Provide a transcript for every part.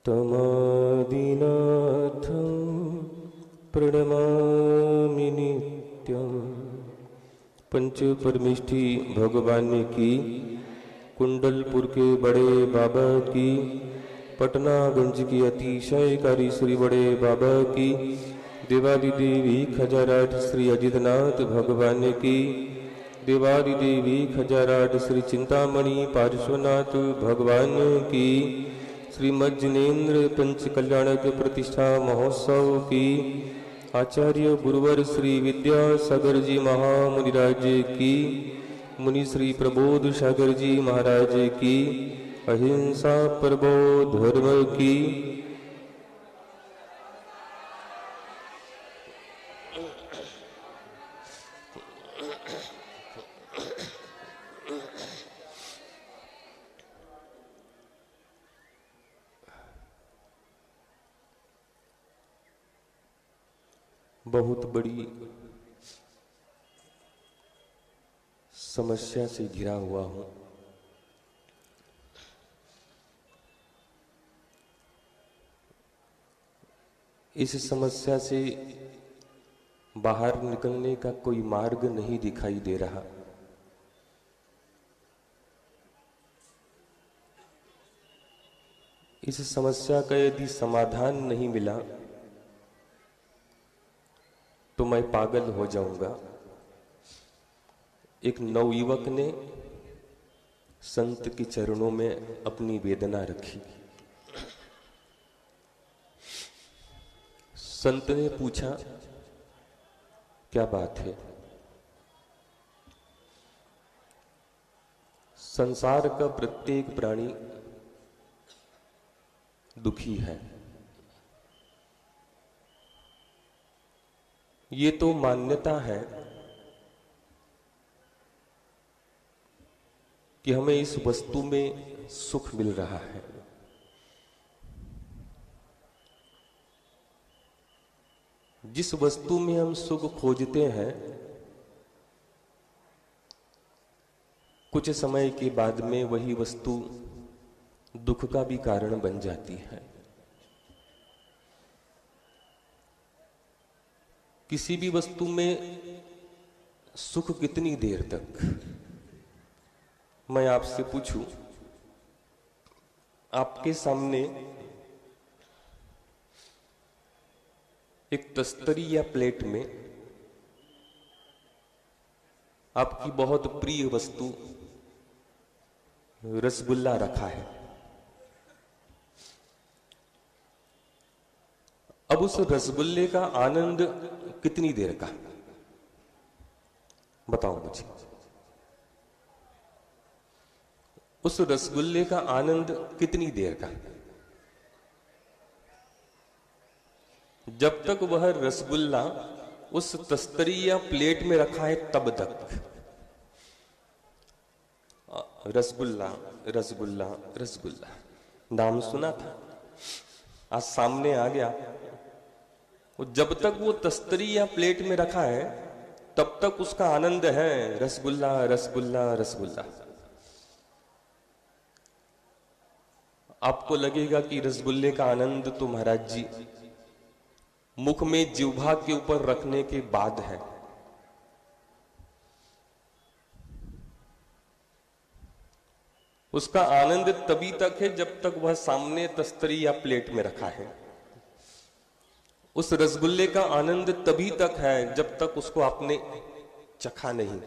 तमादिनाथं प्रणमामि नित्यं। पंच परमेष्ठी भगवान की, कुंडलपुर के बड़े बाबा की, पटनागंज की अतिशयकारी श्री बड़े बाबा की, देवादिदेवी खजाराट श्री अजितनाथ भगवान की, देवादिदेवी खजाराट श्री चिंतामणि पार्श्वनाथ भगवान की, श्रीमद जिनेन्द्र पंच कल्याणक प्रतिष्ठा महोत्सव की, आचार्य गुरुवर श्री विद्यासागर जी महामुनिराज की, मुनि श्री प्रबोध सागर जी महाराज की, अहिंसा परमो धर्म की। बहुत बड़ी समस्या से घिरा हुआ हूं। इस समस्या से बाहर निकलने का कोई मार्ग नहीं दिखाई दे रहा। इस समस्या का यदि समाधान नहीं मिला तो मैं पागल हो जाऊंगा। एक नवयुवक ने संत के चरणों में अपनी वेदना रखी। संत ने पूछा, क्या बात है? संसार का प्रत्येक प्राणी दुखी है। ये तो मान्यता है कि हमें इस वस्तु में सुख मिल रहा है। जिस वस्तु में हम सुख खोजते हैं, कुछ समय के बाद में वही वस्तु दुख का भी कारण बन जाती है। किसी भी वस्तु में सुख कितनी देर तक? मैं आपसे पूछूं, आपके सामने एक तस्तरी या प्लेट में आपकी बहुत प्रिय वस्तु रसगुल्ला रखा है। अब उस रसगुल्ले का आनंद कितनी देर का? बताओ मुझे। उस रसगुल्ले का आनंद कितनी देर का? जब तक वह रसगुल्ला उस तस्तरी या प्लेट में रखा है तब तक। रसगुल्ला रसगुल्ला रसगुल्ला नाम सुना था, आज सामने आ गया। जब तक वो तस्तरी या प्लेट में रखा है तब तक उसका आनंद है, रसगुल्ला रसगुल्ला रसगुल्ला। आपको लगेगा कि रसगुल्ले का आनंद तो महाराज जी मुख में जिह्वा के ऊपर रखने के बाद है। उसका आनंद तभी तक है जब तक वह सामने तस्तरी या प्लेट में रखा है। उस रसगुल्ले का आनंद तभी तक है जब तक उसको आपने चखा नहीं,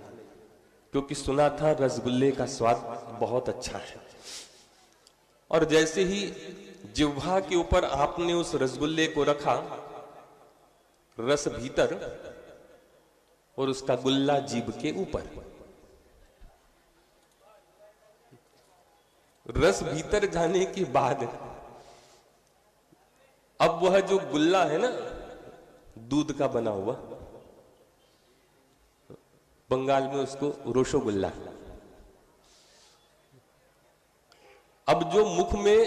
क्योंकि सुना था रसगुल्ले का स्वाद बहुत अच्छा है। और जैसे ही जिह्वा के ऊपर आपने उस रसगुल्ले को रखा, रस भीतर और उसका गुल्ला जीभ के ऊपर। रस भीतर जाने के बाद अब वह जो गुल्ला है ना, दूध का बना हुआ, बंगाल में उसको रोशोगुल्ला। अब जो मुख में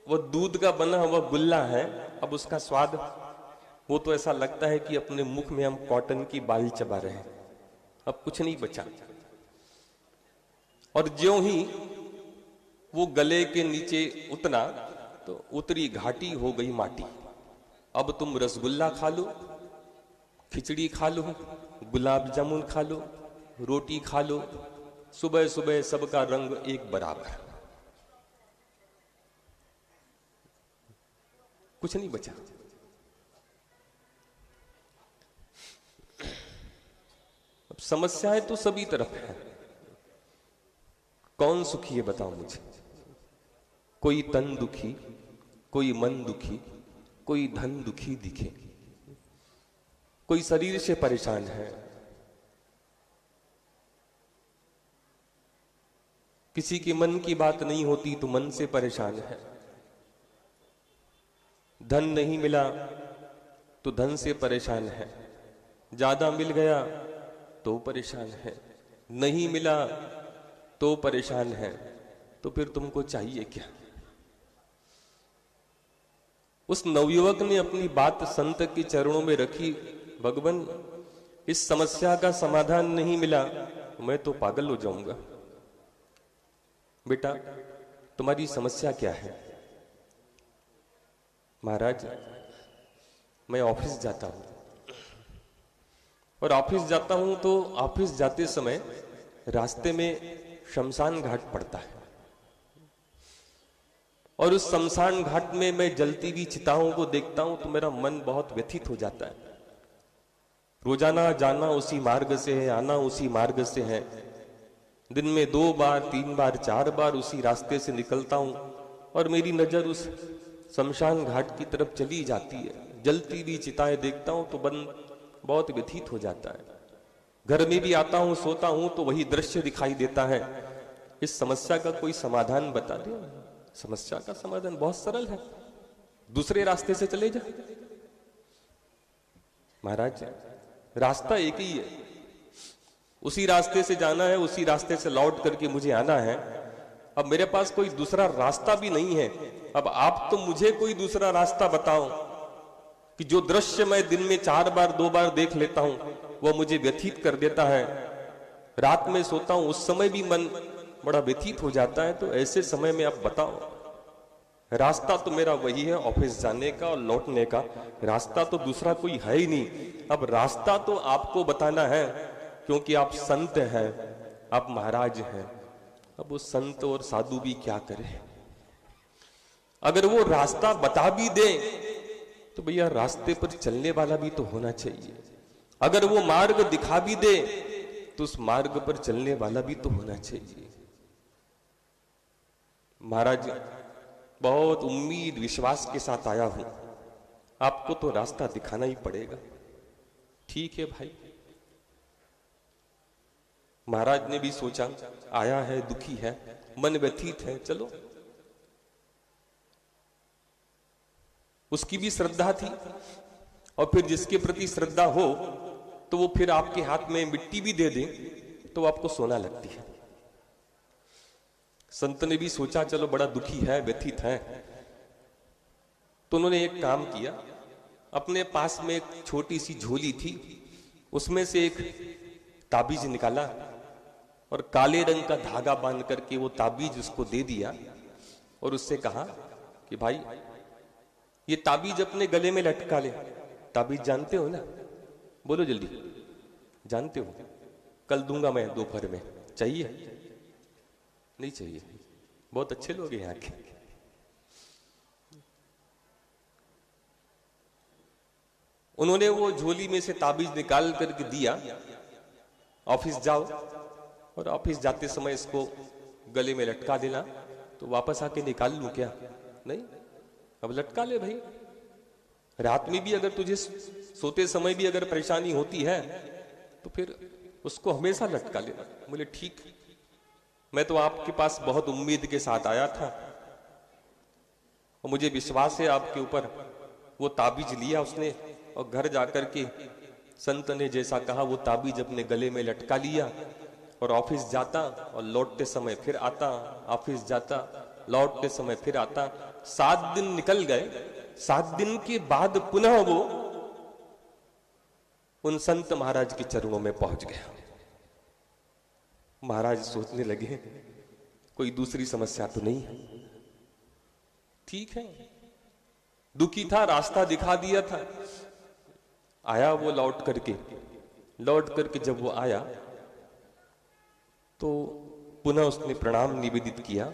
वो दूध का बना हुआ गुल्ला है, अब उसका स्वाद वो तो ऐसा लगता है कि अपने मुख में हम कॉटन की बाल चबा रहे हैं, अब कुछ नहीं बचा। और ज्यों ही वो गले के नीचे उतरा तो उतरी घाटी हो गई माटी। अब तुम रसगुल्ला खा लो, खिचड़ी खा लो, गुलाब जामुन खा लो, रोटी खा लो, सुबह सुबह सबका रंग एक बराबर, कुछ नहीं बचा। अब समस्याएं तो सभी तरफ है, कौन सुखी है बताओ मुझे? कोई तन दुखी, कोई मन दुखी, कोई धन दुखी दिखे, कोई शरीर से परेशान है, किसी के मन की बात नहीं होती तो मन से परेशान है, धन नहीं मिला तो धन से परेशान है, ज्यादा मिल गया तो परेशान है, नहीं मिला तो परेशान है। तो फिर तुमको चाहिए क्या? उस नवयुवक ने अपनी बात संत के चरणों में रखी, भगवान इस समस्या का समाधान नहीं मिला मैं तो पागल हो जाऊंगा। बेटा तुम्हारी समस्या क्या है? महाराज मैं ऑफिस जाता हूं, और ऑफिस जाता हूं तो ऑफिस जाते समय रास्ते में शमशान घाट पड़ता है, और उस शमशान घाट में मैं जलती हुई चिताओं को देखता हूं तो मेरा मन बहुत व्यथित हो जाता है। रोजाना जाना उसी मार्ग से है, आना उसी मार्ग से है, दिन में 2 बार 3 बार 4 बार उसी रास्ते से निकलता हूं, और मेरी नजर उस शमशान घाट की तरफ चली जाती है। जलती हुई चिताएं देखता हूं तो मन बहुत व्यथित हो जाता है। घर में भी आता हूं, सोता हूं तो वही दृश्य दिखाई देता है। इस समस्या का कोई समाधान बता दे। समस्या का समाधान बहुत सरल है, दूसरे रास्ते से चले जा। महाराज रास्ता एक ही है, उसी रास्ते से जाना है, उसी रास्ते से लौट करके मुझे आना है। अब मेरे पास कोई दूसरा रास्ता भी नहीं है। अब आप तो मुझे कोई दूसरा रास्ता बताओ कि जो दृश्य मैं दिन में 4 बार 2 बार देख लेता हूं वो मुझे व्यथित कर देता है। रात में सोता हूं उस समय भी मन बड़ा व्यथित हो जाता है। तो ऐसे समय में आप बताओ, रास्ता तो मेरा वही है ऑफिस जाने का और लौटने का, रास्ता तो दूसरा कोई है ही नहीं। अब रास्ता तो आपको बताना है, क्योंकि आप संत हैं, आप महाराज हैं। अब वो संत और साधु भी क्या करें? अगर वो रास्ता बता भी दे तो भैया रास्ते पर चलने वाला भी तो होना चाहिए। अगर वो मार्ग दिखा भी दे तो उस मार्ग पर चलने वाला भी तो होना चाहिए। महाराज बहुत उम्मीद विश्वास के साथ आया हूं, आपको तो रास्ता दिखाना ही पड़ेगा। ठीक है भाई। महाराज ने भी सोचा, आया है, दुखी है, मन व्यथित है, चलो। उसकी भी श्रद्धा थी, और फिर जिसके प्रति श्रद्धा हो तो वो फिर आपके हाथ में मिट्टी भी दे दे तो आपको सोना लगती है। संत ने भी सोचा चलो बड़ा दुखी है, व्यथित है, तो उन्होंने एक काम किया। अपने पास में एक छोटी सी झोली थी, उसमें से एक ताबीज निकाला और काले रंग का धागा बांध करके वो ताबीज उसको दे दिया, और उससे कहा कि भाई ये ताबीज अपने गले में लटका ले। ताबीज जानते हो ना? बोलो जल्दी, जानते हो? कल दूंगा मैं दोपहर में, चाहिए? नहीं चाहिए? बहुत अच्छे लोग हैं यहाँ के। उन्होंने वो झोली में से ताबीज निकाल करके दिया, ऑफिस जाओ, और ऑफिस जाते समय इसको गले में लटका देना। तो वापस आके निकाल लूं क्या? नहीं, अब लटका ले भाई। रात में भी अगर तुझे सोते समय भी अगर परेशानी होती है तो फिर उसको हमेशा लटका लेना। बोले ठीक, मैं तो आपके पास बहुत उम्मीद के साथ आया था, और मुझे विश्वास है आपके ऊपर। वो ताबीज लिया उसने, और घर जाकर के संत ने जैसा कहा वो ताबीज अपने गले में लटका लिया, और ऑफिस जाता और लौटते समय फिर आता, ऑफिस जाता लौटते समय फिर आता। 7 दिन निकल गए। 7 दिन के बाद पुनः वो उन संत महाराज के चरणों में पहुंच गया। महाराज सोचने लगे कोई दूसरी समस्या तो नहीं है। ठीक है, दुखी था, रास्ता दिखा दिया था। आया वो लौट करके जब वो आया तो पुनः उसने प्रणाम निवेदित किया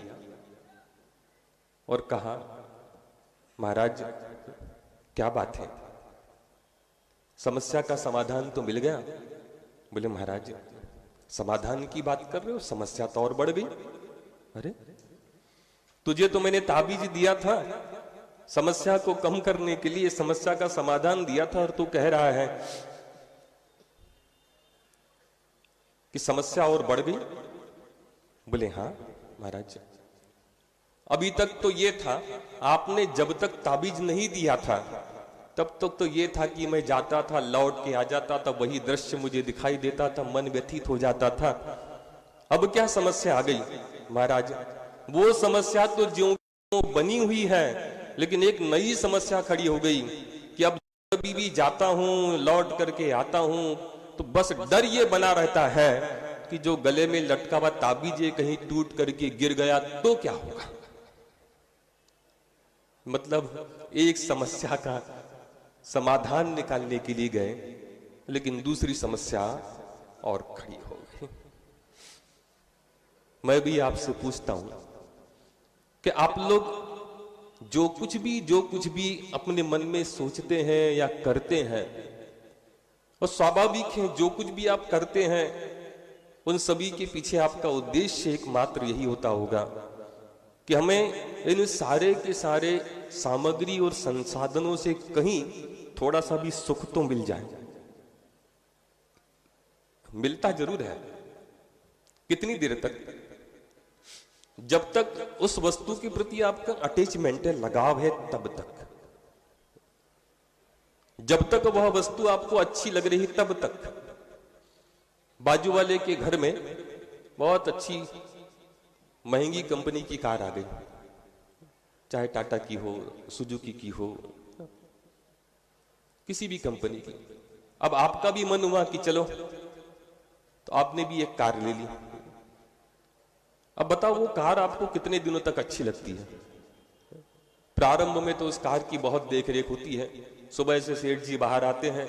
और कहा, महाराज क्या बात है, समस्या का समाधान तो मिल गया? बोले, महाराज समाधान की बात कर रहे हो, समस्या तो और बढ़ गई। अरे, तुझे तो मैंने ताबीज दिया था समस्या को कम करने के लिए, समस्या का समाधान दिया था, और तू कह रहा है कि समस्या और बढ़ गई। बोले, हाँ महाराज, अभी तक तो ये था, आपने जब तक ताबीज नहीं दिया था तब तक तो ये था कि मैं जाता था, लौट के आ जाता था, वही दृश्य मुझे दिखाई देता था, मन व्यथित हो जाता था। अब क्या समस्या आ गई? महाराज, वो समस्या तो ज्यों बनी हुई है, लेकिन एक नई समस्या खड़ी हो गई कि अब कभी भी जाता हूं, लौट करके आता हूं, तो बस डर ये बना रहता है कि जो गले में लटका हुआ ताबीज कहीं टूट करके गिर गया तो क्या होगा। मतलब एक समस्या का समाधान निकालने के लिए गए, लेकिन दूसरी समस्या और खड़ी हो गई। मैं भी आपसे पूछता हूं कि आप लोग जो कुछ भी अपने मन में सोचते हैं या करते हैं, और स्वाभाविक है जो कुछ भी आप करते हैं उन सभी के पीछे आपका उद्देश्य एकमात्र यही होता होगा कि हमें इन सारे के सारे सामग्री और संसाधनों से कहीं थोड़ा सा भी सुख तो मिल जाए। मिलता जरूर है, कितनी देर तक? जब तक उस वस्तु के प्रति आपका अटैचमेंट है, लगाव है, तब तक। जब तक वह वस्तु आपको अच्छी लग रही तब तक। बाजू वाले के घर में बहुत अच्छी महंगी कंपनी की कार आ गई, चाहे टाटा की हो, सुजुकी की हो, किसी भी कंपनी की। अब आपका भी मन हुआ कि चलो, तो आपने भी एक कार ले ली। अब बताओ, वो कार आपको कितने दिनों तक अच्छी लगती है? प्रारंभ में तो उस कार की बहुत देखरेख होती है। सुबह से सेठ जी बाहर आते हैं,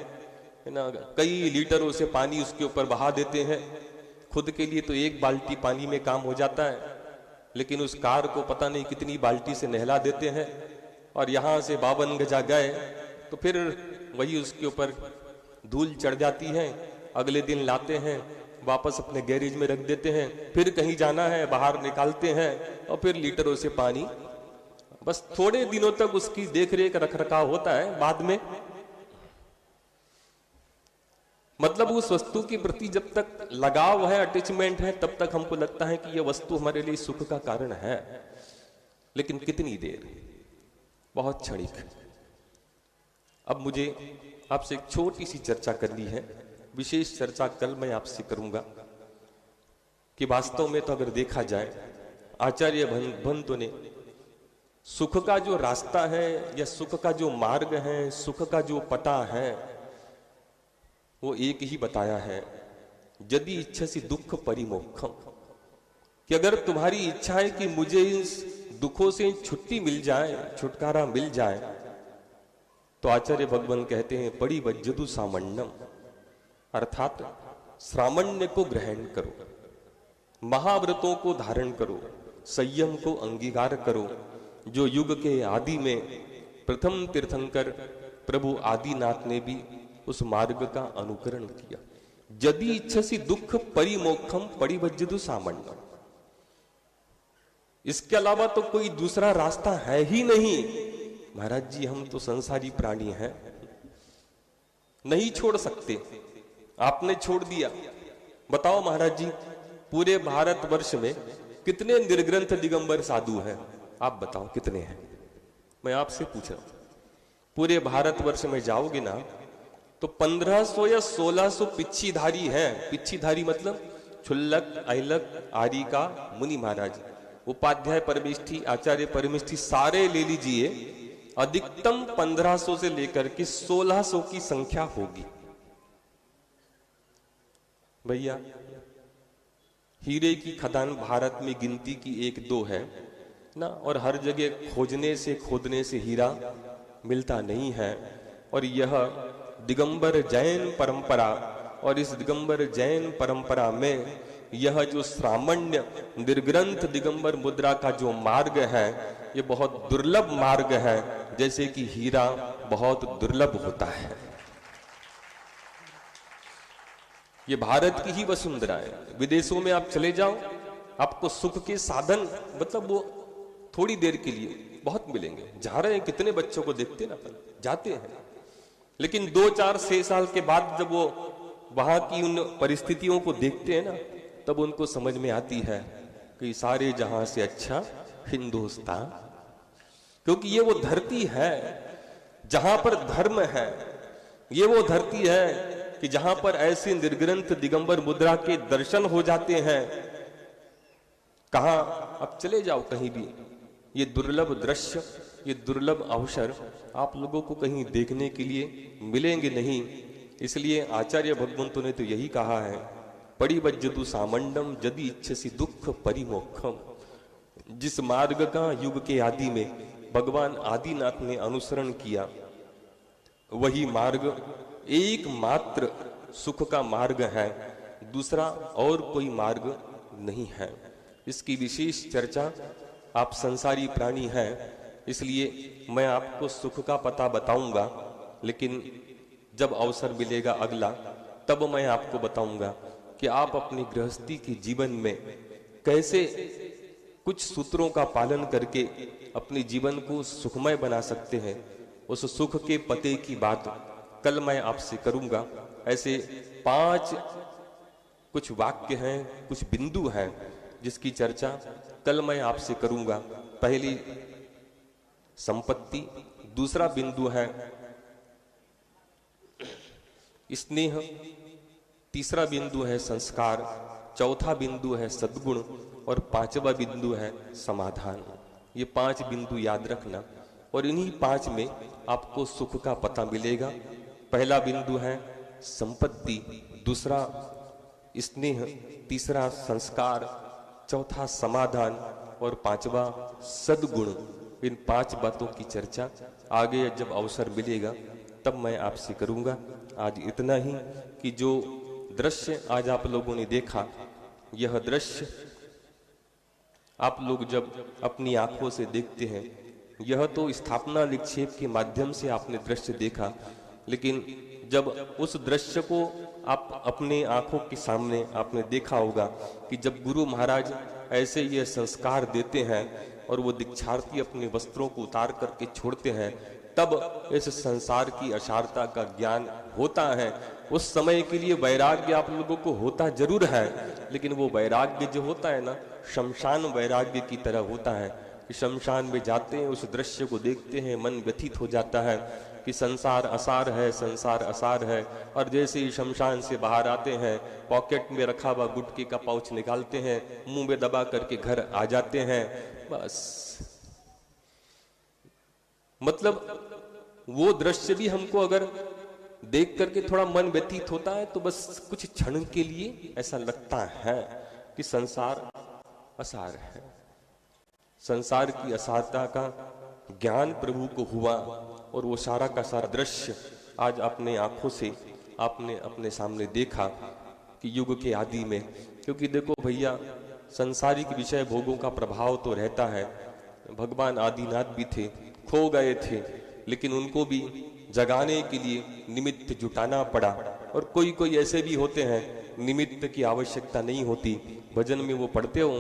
है ना, कई लीटरों से पानी उसके ऊपर बहा देते हैं। खुद के लिए तो एक बाल्टी पानी में काम हो जाता है, लेकिन उस कार को पता नहीं कितनी बाल्टी से नहला देते हैं। और यहां से 52 गजा गए तो फिर वही उसके ऊपर धूल चढ़ जाती है। अगले दिन लाते हैं, वापस अपने गैरेज में रख देते हैं, फिर कहीं जाना है, बाहर निकालते हैं, और फिर लीटरों से पानी। बस थोड़े दिनों तक उसकी देखरेख रख रखाव होता है, बाद में मतलब उस वस्तु के प्रति जब तक लगाव है, अटैचमेंट है, तब तक हमको लगता है कि यह वस्तु हमारे लिए सुख का कारण है। लेकिन कितनी देर? बहुत क्षणिक। अब मुझे आपसे एक छोटी सी चर्चा करनी है, विशेष चर्चा कल मैं आपसे करूंगा कि वास्तव में तो अगर देखा जाए, आचार्य भंतो ने सुख का जो रास्ता है या सुख का जो मार्ग है, सुख का जो पता है, वो एक ही बताया है, यदि इच्छा से दुख परिमोक्षम, कि अगर तुम्हारी इच्छा है कि मुझे इस दुखों से छुट्टी मिल जाए, छुटकारा मिल जाए, तो आचार्य भगवान कहते हैं परिवज्जतु सामण्यम, अर्थात श्रामण्य को ग्रहण करो, महाव्रतों को धारण करो, संयम को अंगीकार करो, जो युग के आदि में प्रथम तीर्थंकर प्रभु आदिनाथ ने भी उस मार्ग का अनुकरण किया। यदि इच्छसि दुख परिमोक्षम परिवज्जतु सामण्यम, इसके अलावा तो कोई दूसरा रास्ता है ही नहीं। महाराज जी, हम तो संसारी प्राणी हैं, नहीं छोड़ सकते, आपने छोड़ दिया। बताओ महाराज जी, पूरे भारतवर्ष में कितने निर्ग्रंथ दिगंबर साधु हैं? आप बताओ कितने हैं? मैं आपसे पूछ रहा हूं, पूरे भारतवर्ष में जाओगे ना तो 1500 या 1600 पिच्छीधारी हैं। पिच्छीधारी मतलब क्षुल्लक, अहिलक, आरिका, मुनि महाराज, उपाध्याय परमेष्ठी, आचार्य परमेष्ठी, सारे ले लीजिए, अधिकतम 1500 से लेकर के 1600 की संख्या होगी। भैया, हीरे की खदान भारत में गिनती की 1-2 है, ना, और हर जगह खोजने से खोदने से हीरा मिलता नहीं है। और यह दिगंबर जैन परंपरा, और इस दिगंबर जैन परंपरा में यह जो श्रामण्य निर्ग्रंथ दिगंबर मुद्रा का जो मार्ग है, ये बहुत दुर्लभ मार्ग है, जैसे कि हीरा बहुत दुर्लभ होता है। ये भारत की ही वसुंधरा है। विदेशों में आप चले जाओ, आपको सुख के साधन मतलब वो थोड़ी देर के लिए बहुत मिलेंगे। जा रहे हैं, कितने बच्चों को देखते ना, जाते हैं, लेकिन 2, 4, 6 साल के बाद जब वो वहां की उन परिस्थितियों को देखते हैं ना, तब उनको समझ में आती है कि सारे जहां से अच्छा हिंदुस्तान, क्योंकि ये वो धरती है जहां पर धर्म है। ये वो धरती है कि जहां पर ऐसे निर्ग्रंथ दिगंबर मुद्रा के दर्शन हो जाते हैं। कहां अब चले जाओ कहीं भी, ये दुर्लभ दृश्य, ये दुर्लभ अवसर आप लोगों को कहीं देखने के लिए मिलेंगे नहीं। इसलिए आचार्य भगवंतों ने तो यही कहा है, परिवज्जतु सामंडम यदि इच्छसि दुख परिमोक्षम। जिस मार्ग का युग के आदि में भगवान आदिनाथ ने अनुसरण किया, वही मार्ग एकमात्र सुख का मार्ग है, दूसरा और कोई मार्ग नहीं है। इसकी विशेष चर्चा, आप संसारी प्राणी हैं, इसलिए मैं आपको सुख का पता बताऊंगा, लेकिन जब अवसर मिलेगा अगला, तब मैं आपको बताऊंगा कि आप अपनी गृहस्थी के जीवन में कैसे कुछ सूत्रों का पालन करके अपने जीवन को सुखमय बना सकते हैं। उस सुख के पते की बात कल मैं आपसे करूंगा। ऐसे 5 कुछ वाक्य हैं, कुछ बिंदु हैं, जिसकी चर्चा कल मैं आपसे करूंगा। पहली संपत्ति, दूसरा बिंदु है स्नेह, तीसरा बिंदु है संस्कार, चौथा बिंदु है सद्गुण, और 5वां बिंदु है समाधान। ये 5 बिंदु याद रखना, और इन्हीं 5 में आपको सुख का पता मिलेगा। पहला बिंदु है संपत्ति, दूसरा स्नेह, तीसरा संस्कार, चौथा समाधान, और 5वां सद्गुण। इन 5 बातों की चर्चा आगे जब अवसर मिलेगा तब मैं आपसे करूंगा। आज इतना ही कि जो दृश्य आज आप लोगों ने देखा, यह दृश्य आप लोग जब अपनी आंखों से देखते हैं, यह तो स्थापना निक्षेप के माध्यम से आपने दृश्य देखा, लेकिन जब उस दृश्य को आप अपने आंखों के सामने आपने देखा होगा कि जब गुरु महाराज ऐसे ये संस्कार देते हैं और वो दीक्षार्थी अपने वस्त्रों को उतार करके छोड़ते हैं, तब इस संसार की असारता का ज्ञान होता है। उस समय के लिए वैराग्य आप लोगों को होता जरूर है, लेकिन वो वैराग्य जो होता है ना, शमशान वैराग्य की तरह होता है कि शमशान में जाते हैं, उस दृश्य को देखते हैं, मन व्यथित हो जाता है कि संसार असार है, संसार असार है। और जैसे ही शमशान से बाहर आते हैं, पॉकेट में रखा हुआ गुटके का पाउच निकालते हैं, मुंह में दबा करके घर आ जाते हैं। बस मतलब वो दृश्य भी हमको अगर देख करके थोड़ा मन व्यतीत होता है, तो बस कुछ क्षण के लिए ऐसा लगता है कि संसार असार है। संसार की असारता का ज्ञान प्रभु को हुआ, और वो सारा का सारा दृश्य आज अपने आंखों से आपने अपने सामने देखा कि युग के आदि में। क्योंकि देखो भैया, संसारिक विषय भोगों का प्रभाव तो रहता है। भगवान आदिनाथ भी थे, खो गए थे, लेकिन उनको भी जगाने के लिए निमित्त जुटाना पड़ा। और कोई कोई ऐसे भी होते हैं, निमित्त की आवश्यकता नहीं होती। भजन में वो पढ़ते हो,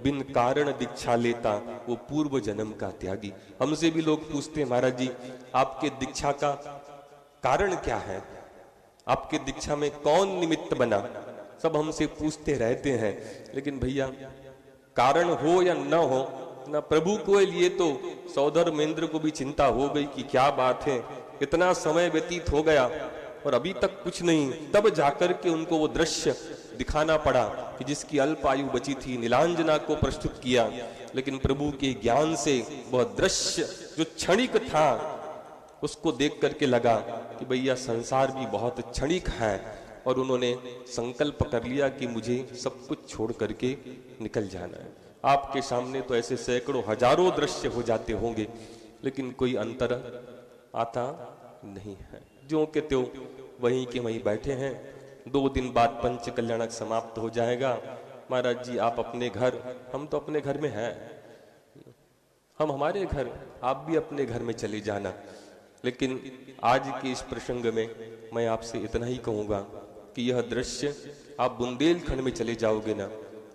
बिन कारण दीक्षा लेता वो पूर्व जन्म का त्यागी। हमसे भी लोग पूछते हैं, महाराज जी आपके दीक्षा का कारण क्या है, आपके दीक्षा में कौन निमित्त बना, सब हमसे पूछते रहते हैं। लेकिन भैया, कारण हो या न हो ना, प्रभु को लिए तो सौधर्मेंद्र को भी चिंता हो गई कि क्या बात है, इतना समय व्यतीत हो गया और अभी तक कुछ नहीं। तब जाकर के उनको वो दृश्य दिखाना पड़ा कि जिसकी अल्प आयु बची थी, नीलांजना को प्रस्तुत किया। लेकिन प्रभु के ज्ञान से वह दृश्य जो क्षणिक था, उसको देख करके लगा कि भैया संसार भी बहुत क्षणिक है। और उन्होंने संकल्प कर लिया कि मुझे सब कुछ छोड़ करके निकल जाना है। आपके सामने तो ऐसे सैकड़ों हजारों दृश्य हो जाते होंगे, लेकिन कोई अंतर आता नहीं है। ज्यों के त्यों वहीं के वहीं बैठे हैं। 2 दिन बाद पंच कल्याणक समाप्त हो जाएगा। महाराज जी आप अपने घर, हम तो अपने घर में हैं, हम हमारे घर, आप भी अपने घर में चले जाना। लेकिन आज के इस प्रसंग में मैं आपसे इतना ही कहूंगा कि यह दृश्य, आप बुंदेलखंड में चले जाओगे ना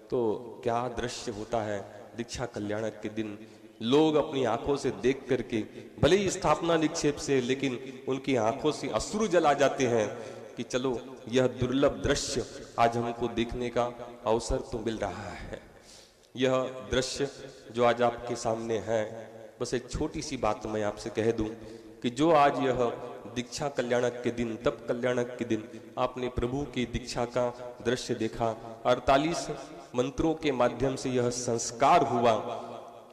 तो क्या दृश्य होता है। दीक्षा कल्याणक के दिन लोग अपनी आंखों से देख करके, भले ही स्थापना निक्षेप से, लेकिन उनकी आंखों से अश्रु जल आ जाते हैं कि चलो यह दुर्लभ दृश्य आज हमको देखने का अवसर तो मिल रहा है। यह दृश्य जो आज आपके सामने है, बस एक छोटी सी बात मैं आपसे कह दूं कि जो आज यह दीक्षा कल्याणक के दिन, तप कल्याणक के दिन आपने प्रभु की दीक्षा का दृश्य देखा, 48 मंत्रों के माध्यम से यह संस्कार हुआ,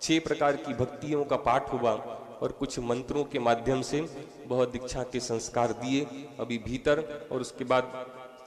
6 प्रकार की भक्तियों का पाठ हुआ और कुछ मंत्रों के माध्यम से वह दीक्षा के संस्कार दिए अभी भीतर, और उसके बाद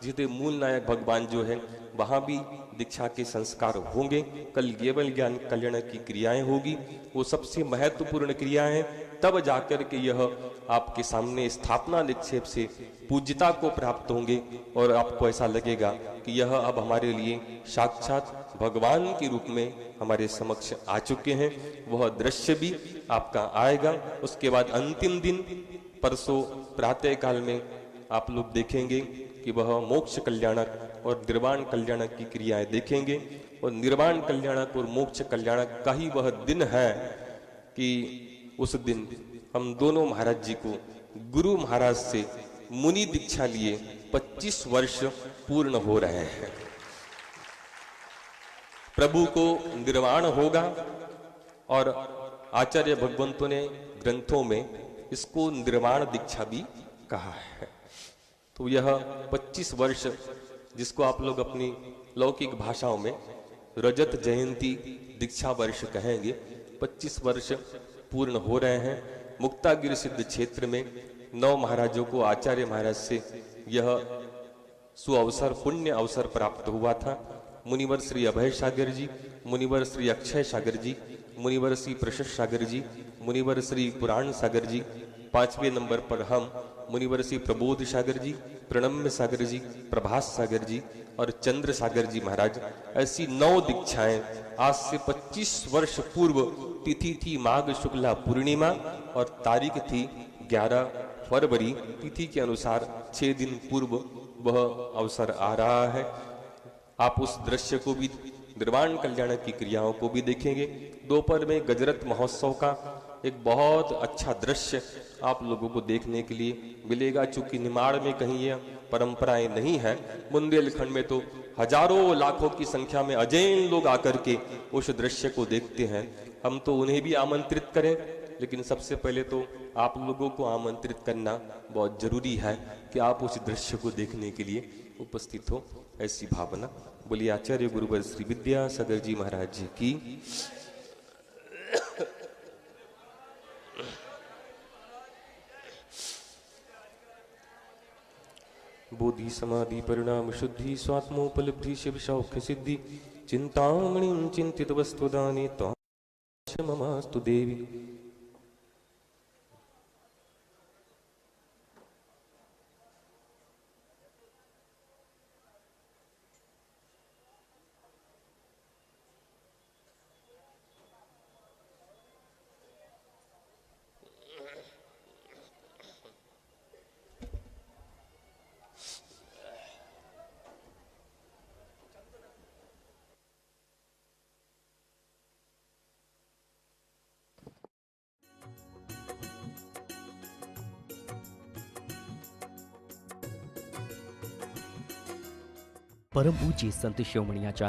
जितने मूल नायक भगवान जो है वहां भी दीक्षा के संस्कार होंगे। कल केवल ज्ञान कल्याण की क्रियाएं होगी, वो सबसे महत्वपूर्ण क्रियाएं हैं। तब जाकर के यह आपके सामने स्थापना निक्षेप से पूज्यता को प्राप्त होंगे और आपको ऐसा लगेगा कि यह अब हमारे लिए साक्षात भगवान के रूप में हमारे समक्ष आ चुके हैं। वह दृश्य भी आपका आएगा। उसके बाद अंतिम दिन परसों प्रातः काल में आप लोग देखेंगे कि वह मोक्ष कल्याणक और निर्वाण कल्याणक की क्रियाएं देखेंगे। और निर्वाण कल्याणक और मोक्ष कल्याणक का ही वह दिन है कि उस दिन हम दोनों महाराज जी को गुरु महाराज से मुनि दीक्षा लिए 25 वर्ष पूर्ण हो रहे हैं। प्रभु को निर्वाण होगा और आचार्य भगवंतों ने ग्रंथों में इसको निर्वाण दीक्षा भी कहा है। तो यह 25 वर्ष जिसको आप लोग अपनी लौकिक भाषाओं में रजत जयंती दीक्षा वर्ष कहेंगे, 25 वर्ष पूर्ण हो रहे हैं। मुक्तागिरि सिद्ध क्षेत्र में 9 महाराजों को आचार्य महाराज से यह सुअवसर, पुण्य अवसर प्राप्त हुआ था। मुनिवर श्री अभय सागर जी, मुनिवर श्री अक्षय सागर जी, मुनिवर श्री प्रशस्त सागर जी, मुनिवर श्री पुराण सागर जी, 5वें नंबर पर हम मुनिवर श्री प्रबोध सागर जी, प्रणम्य सागर जी, प्रभास सागर जी और चंद्र सागर जी महाराज। ऐसी 9 दीक्षाएं आज से 25 वर्ष पूर्व, तिथि थी माघ शुक्ला पूर्णिमा और तारीख थी 11 फरवरी, तिथि के अनुसार 6 दिन पूर्व वह अवसर आ रहा है। आप उस दृश्य को भी, निर्वाण कल्याण की क्रियाओं को भी देखेंगे। दोपहर में गजरत महोत्सव का एक बहुत अच्छा दृश्य आप लोगों को देखने के लिए मिलेगा। चूंकि निमाड़ में कहीं यह परंपराएं नहीं है, बुंदेलखंड में तो हजारों लाखों की संख्या में अजैन लोग आकर के उस दृश्य को देखते हैं। हम तो उन्हें भी आमंत्रित करें, लेकिन सबसे पहले तो आप लोगों को आमंत्रित करना बहुत जरूरी है कि आप उस दृश्य को देखने के लिए उपस्थित हो, ऐसी भावना। बोलिए आचार्य गुरुवर श्री विद्या सागर जी महाराज जी की। बोधि समाधि परिणाम शुद्धि स्वात्मोपलब्धि शिव सौख्य सिद्धि चिंतामणिं चिंतित वस्तुदाने त्वां ममास्तु देवी। परम पूज्य संत शिरोमणि आचार्य